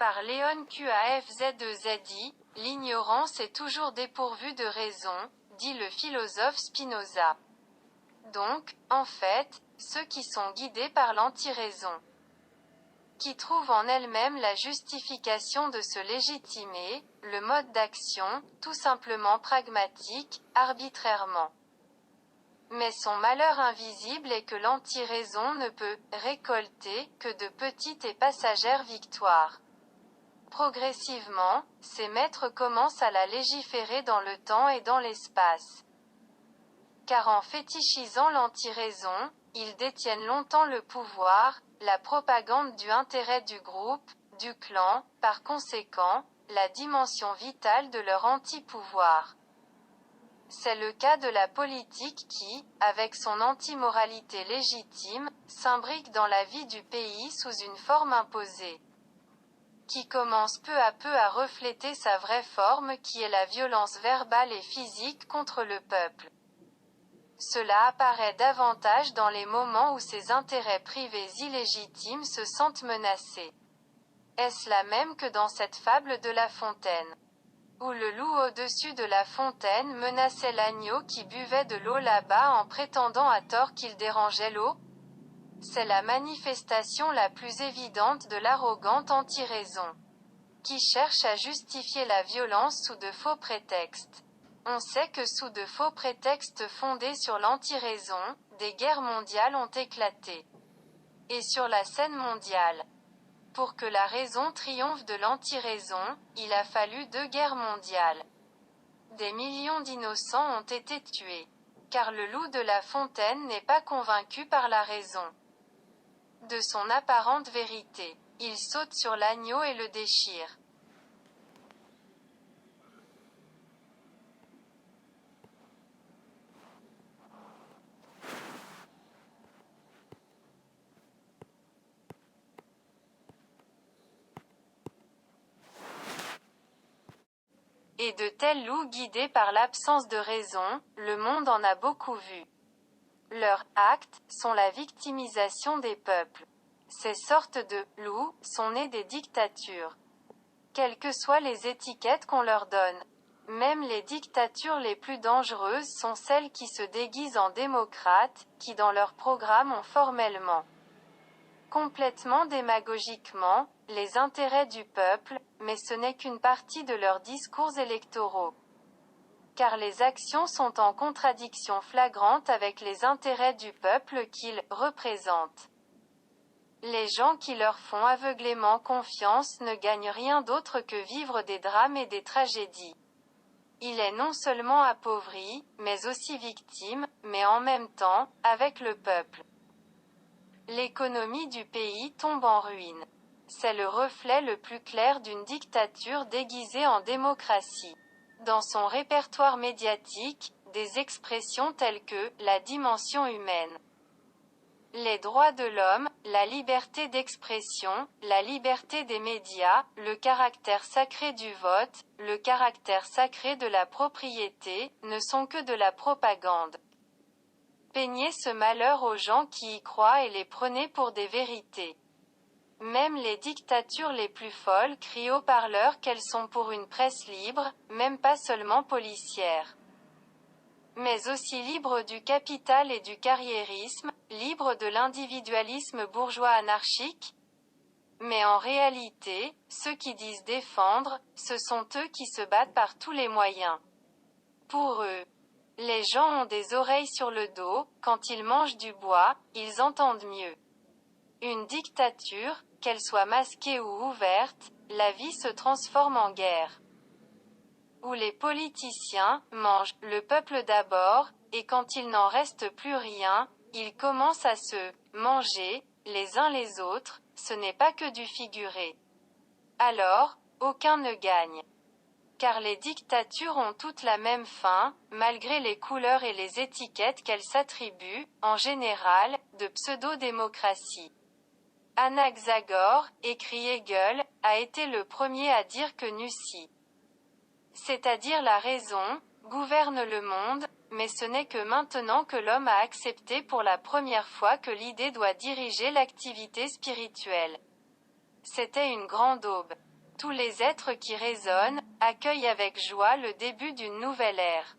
Par Léon Qafzezi, l'ignorance est toujours dépourvue de raison, dit le philosophe Spinoza. Donc, en fait, ceux qui sont guidés par l'anti-raison, qui trouvent en elles-mêmes la justification de se légitimer, le mode d'action, tout simplement pragmatique, arbitrairement. Mais son malheur invisible est que l'anti-raison ne peut récolter que de petites et passagères victoires. Progressivement, ses maîtres commencent à la légiférer dans le temps et dans l'espace. Car en fétichisant l'anti-raison, ils détiennent longtemps le pouvoir, la propagande du intérêt du groupe, du clan, par conséquent, la dimension vitale de leur anti-pouvoir. C'est le cas de la politique qui, avec son anti-moralité légitime, s'imbrique dans la vie du pays sous une forme imposée, qui commence peu à peu à refléter sa vraie forme qui est la violence verbale et physique contre le peuple. Cela apparaît davantage dans les moments où ses intérêts privés illégitimes se sentent menacés. Est-ce là même que dans cette fable de La Fontaine, où le loup au-dessus de la fontaine menaçait l'agneau qui buvait de l'eau là-bas en prétendant à tort qu'il dérangeait l'eau? C'est la manifestation la plus évidente de l'arrogante anti-raison, qui cherche à justifier la violence sous de faux prétextes. On sait que sous de faux prétextes fondés sur l'anti-raison, des guerres mondiales ont éclaté. Et sur la scène mondiale, pour que la raison triomphe de l'anti-raison, il a fallu 2 guerres mondiales. Des millions d'innocents ont été tués. Car le loup de La Fontaine n'est pas convaincu par la raison de son apparente vérité. Il saute sur l'agneau et le déchire. Et de tels loups guidés par l'absence de raison, le monde en a beaucoup vu. Leurs actes sont la victimisation des peuples. Ces sortes de loups sont nés des dictatures. Quelles que soient les étiquettes qu'on leur donne. Même les dictatures les plus dangereuses sont celles qui se déguisent en démocrates, qui dans leur programme ont formellement, complètement démagogiquement, les intérêts du peuple, mais ce n'est qu'une partie de leurs discours électoraux. Car les actions sont en contradiction flagrante avec les intérêts du peuple qu'ils représentent. Les gens qui leur font aveuglément confiance ne gagnent rien d'autre que vivre des drames et des tragédies. Il est non seulement appauvri, mais aussi victime, mais en même temps, avec le peuple. L'économie du pays tombe en ruine. C'est le reflet le plus clair d'une dictature déguisée en démocratie. Dans son répertoire médiatique, des expressions telles que « la dimension humaine », les droits de l'homme, la liberté d'expression, la liberté des médias, le caractère sacré du vote, le caractère sacré de la propriété, ne sont que de la propagande. Peignez ce malheur aux gens qui y croient et les prenez pour des vérités. Même les dictatures les plus folles crient haut-parleur qu'elles sont pour une presse libre, même pas seulement policière, mais aussi libre du capital et du carriérisme, libre de l'individualisme bourgeois anarchique. Mais en réalité, ceux qui disent défendre, ce sont eux qui se battent par tous les moyens. Pour eux, les gens ont des oreilles sur le dos, quand ils mangent du bois, ils entendent mieux. Une dictature, qu'elle soit masquée ou ouverte, la vie se transforme en guerre, où les politiciens mangent le peuple d'abord, et quand il n'en reste plus rien, ils commencent à se manger les uns les autres. Ce n'est pas que du figuré. Alors, aucun ne gagne. Car les dictatures ont toutes la même fin, malgré les couleurs et les étiquettes qu'elles s'attribuent, en général, de pseudo-démocratie. Anaxagore, écrit Hegel, a été le premier à dire que Nuci, c'est-à-dire la raison, gouverne le monde, mais ce n'est que maintenant que l'homme a accepté pour la première fois que l'idée doit diriger l'activité spirituelle. C'était une grande aube. tous les êtres qui raisonnent, accueillent avec joie le début d'une nouvelle ère.